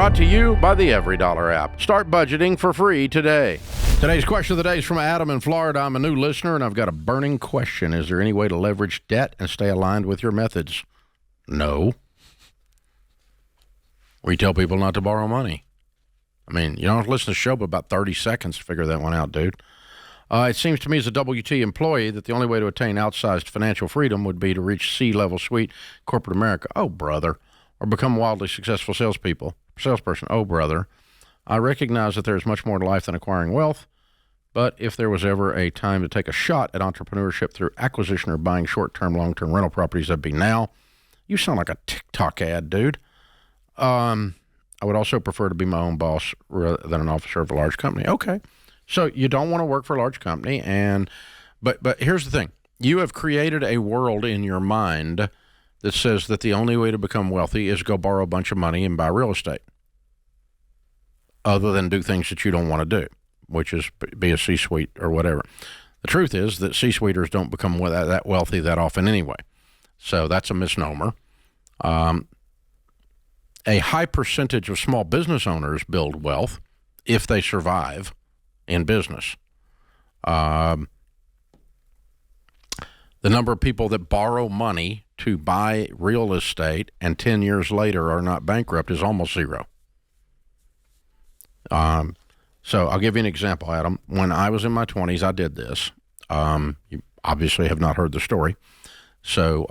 Brought to you by the Every Dollar app. Start budgeting for free today. Today's question of the day is from Adam in Florida. I'm a new listener, and I've got a burning question. Is there any way to leverage debt and stay aligned with your methods? No. We tell people not to borrow money. I mean, you don't have to listen to the show but about 30 seconds to figure that one out, dude. It seems to me as a WT employee that the only way to attain outsized financial freedom would be to reach C-level suite corporate America. Oh, brother. Or become wildly successful salesperson. Oh, brother. I recognize that there's much more to life than acquiring wealth, but if there was ever a time to take a shot at entrepreneurship through acquisition or buying short-term, long-term rental properties, that'd be now. You sound like a TikTok ad, dude. I would also prefer to be my own boss rather than an officer of a large company. Okay. So you don't want to work for a large company, but here's the thing. You have created a world in your mind that says that the only way to become wealthy is go borrow a bunch of money and buy real estate, other than do things that you don't want to do, which is be a C-suite or whatever. The truth is that C-suiters don't become that wealthy that often anyway. So that's a misnomer. A high percentage of small business owners build wealth if they survive in business. The number of people that borrow money to buy real estate and 10 years later are not bankrupt is almost zero. So I'll give you an example, Adam. When I was in my 20s, I did this. You obviously have not heard the story. So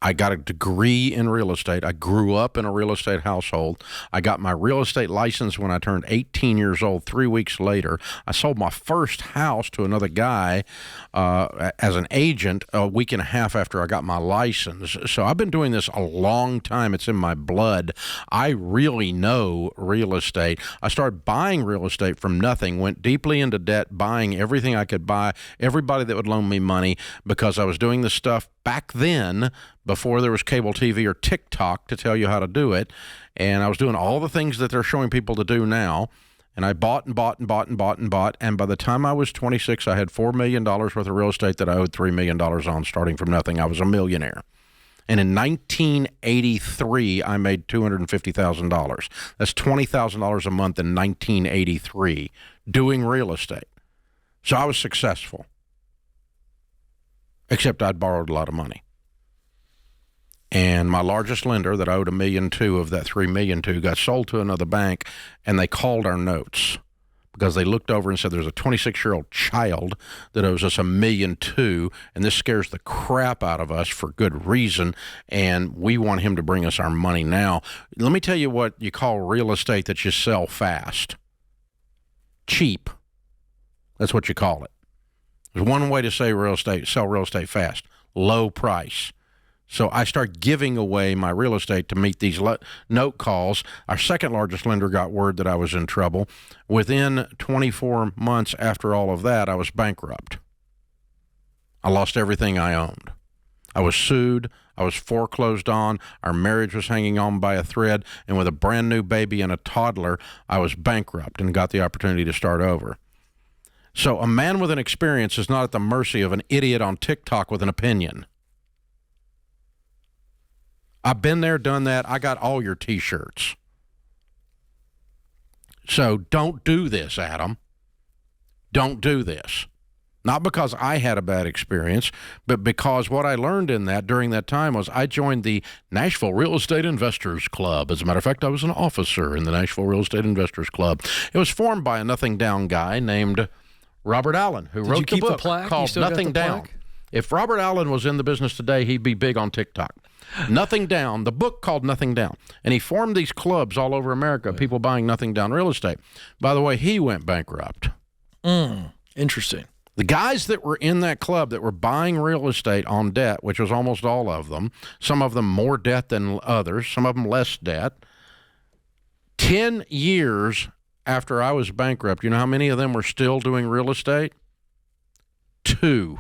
I got a degree in real estate. I grew up in a real estate household. I got my real estate license when I turned 18 years old. 3 weeks later, I sold my first house to another guy as an agent a week and a half after I got my license. So I've been doing this a long time. It's in my blood. I really know real estate. I started buying real estate from nothing, went deeply into debt, buying everything I could buy, everybody that would loan me money, because I was doing this stuff back then before there was cable TV or TikTok to tell you how to do it. And I was doing all the things that they're showing people to do now. And I bought and bought and bought and bought and bought. And by the time I was 26, I had $4 million worth of real estate that I owed $3 million on, starting from nothing. I was a millionaire. And in 1983, I made $250,000. That's $20,000 a month in 1983 doing real estate. So I was successful. Except I'd borrowed a lot of money. And my largest lender that I owed $1.2 million of that $3 million to got sold to another bank, and they called our notes because they looked over and said there's a 26-year-old child that owes us $1.2 million, and this scares the crap out of us for good reason, and we want him to bring us our money now. Let me tell you what you call real estate that you sell fast. Cheap. That's what you call it. There's one way to say sell real estate fast: low price. So I start giving away my real estate to meet these note calls. Our second largest lender got word that I was in trouble. Within 24 months after all of that, I was bankrupt. I lost everything I owned. I was sued. I was foreclosed on. Our marriage was hanging on by a thread. And with a brand new baby and a toddler, I was bankrupt and got the opportunity to start over. So a man with an experience is not at the mercy of an idiot on TikTok with an opinion. I've been there, done that. I got all your T-shirts. So don't do this, Adam. Don't do this. Not because I had a bad experience, but because what I learned during that time was I joined the Nashville Real Estate Investors Club. As a matter of fact, I was an officer in the Nashville Real Estate Investors Club. It was formed by a nothing down guy named Robert Allen, who wrote the book called Nothing Down. If Robert Allen was in the business today, he'd be big on TikTok. Nothing Down, the book called Nothing Down. And he formed these clubs all over America, people buying nothing down real estate. By the way, he went bankrupt. Interesting. The guys that were in that club that were buying real estate on debt, which was almost all of them, some of them more debt than others, some of them less debt, 10 years after I was bankrupt, you know how many of them were still doing real estate? 2.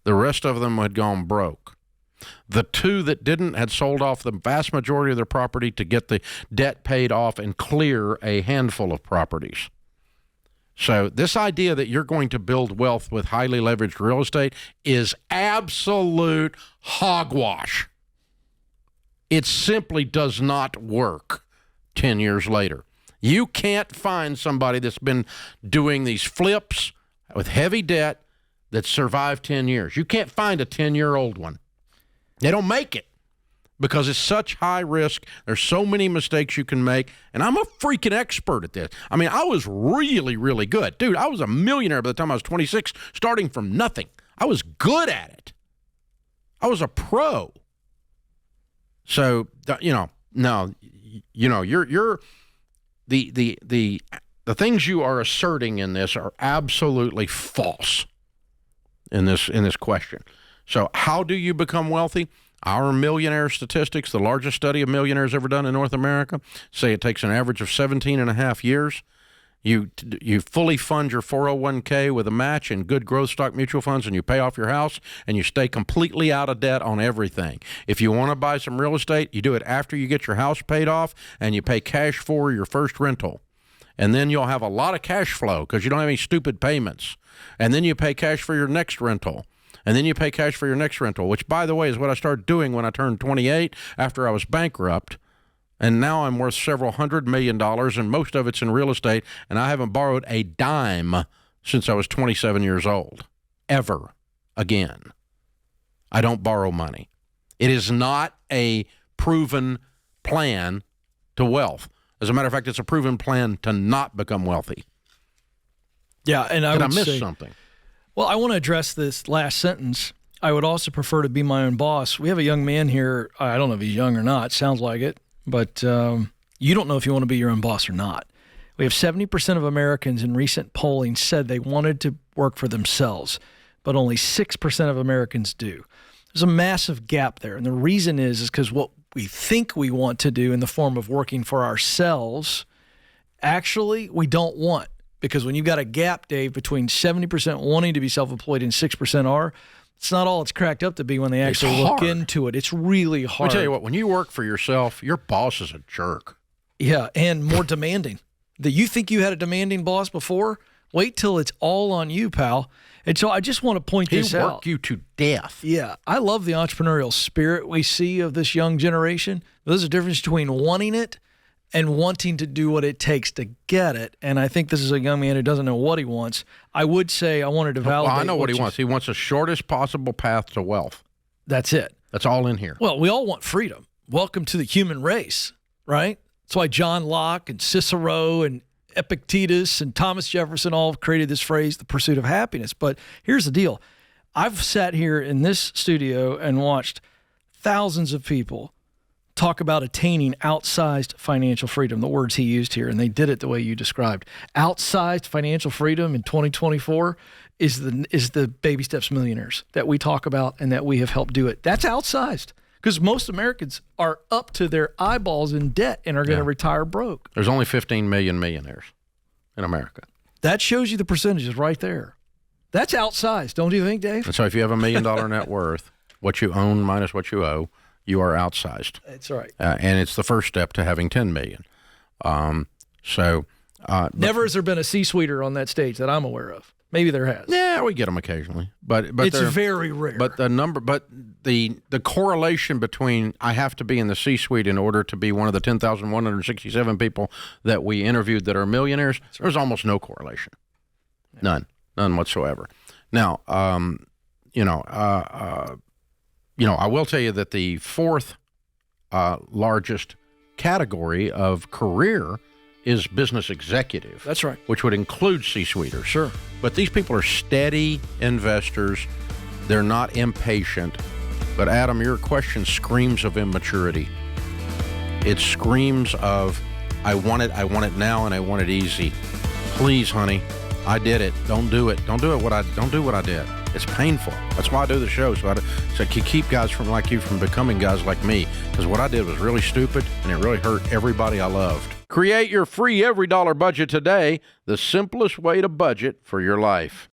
The rest of them had gone broke. The 2 that didn't had sold off the vast majority of their property to get the debt paid off and clear a handful of properties. So this idea that you're going to build wealth with highly leveraged real estate is absolute hogwash. It simply does not work 10 years later. You can't find somebody that's been doing these flips with heavy debt that survived 10 years. You can't find a 10-year-old one. They don't make it because it's such high risk. There's so many mistakes you can make, and I'm a freaking expert at this. I mean, I was really, really good. Dude, I was a millionaire by the time I was 26, starting from nothing. I was good at it. I was a pro. So, you're the things you are asserting in this are absolutely false in this question. So how do you become wealthy? Our millionaire statistics, the largest study of millionaires ever done in North America, say it takes an average of 17 and a half years. You fully fund your 401k with a match and good growth stock mutual funds, and you pay off your house, and you stay completely out of debt on everything. If you want to buy some real estate, you do it after you get your house paid off, and you pay cash for your first rental. And then you'll have a lot of cash flow because you don't have any stupid payments. And then you pay cash for your next rental. And then you pay cash for your next rental, which, by the way, is what I started doing when I turned 28 after I was bankrupt. And now I'm worth several $100 million, and most of it's in real estate, and I haven't borrowed a dime since I was 27 years old, ever again. I don't borrow money. It is not a proven plan to wealth. As a matter of fact, it's a proven plan to not become wealthy. Yeah, and I Did I would miss say, something? well, I want to address this last sentence. I would also prefer to be my own boss. We have a young man here. I don't know if he's young or not. Sounds like it. But you don't know if you want to be your own boss or not. We have 70% of Americans in recent polling said they wanted to work for themselves, but only 6% of Americans do. There's a massive gap there. And the reason is because what we think we want to do in the form of working for ourselves, actually, we don't want. Because when you've got a gap, Dave, between 70% wanting to be self-employed and 6% are, it's not all it's cracked up to be when they actually look into it. It's really hard. I'll tell you what, when you work for yourself, your boss is a jerk. Yeah, and more demanding. You think you had a demanding boss before? Wait till it's all on you, pal. And so I just want to point this out. He worked you to death. Yeah, I love the entrepreneurial spirit we see of this young generation. There's a difference between wanting it and wanting to do what it takes to get it. And I think this is a young man who doesn't know what he wants. I would say I wanted to validate. Well, I know what he wants. He wants the shortest possible path to wealth. That's it. That's all in here. Well, we all want freedom. Welcome to the human race, right? That's why John Locke and Cicero and Epictetus and Thomas Jefferson all created this phrase, the pursuit of happiness. But here's the deal. I've sat here in this studio and watched thousands of people talk about attaining outsized financial freedom, the words he used here, and they did it the way you described. Outsized financial freedom in 2024 is the Baby Steps Millionaires that we talk about and that we have helped do it. That's outsized because most Americans are up to their eyeballs in debt and are going to retire broke. There's only 15 million millionaires in America. That shows you the percentages right there. That's outsized, don't you think, Dave? And so if you have $1 million net worth, what you own minus what you owe, you are outsized. That's right. And it's the first step to having 10 million. Never has there been a C-suiter on that stage that I'm aware of. Maybe there has. Yeah, we get them occasionally, but it's very rare. But the correlation between I have to be in the C-suite in order to be one of the 10,167 people that we interviewed that are millionaires, there's almost no correlation. Yeah. None whatsoever. Now, I will tell you that the fourth largest category of career is business executive. That's right. Which would include C-suiters. Sure. But these people are steady investors. They're not impatient. But Adam, your question screams of immaturity. It screams of, I want it now, and I want it easy. Please, honey, I did it. Don't do it. Don't do what I did. It's painful. That's why I do the show, so I can keep guys like you from becoming guys like me, because what I did was really stupid, and it really hurt everybody I loved. Create your free every dollar budget today, the simplest way to budget for your life.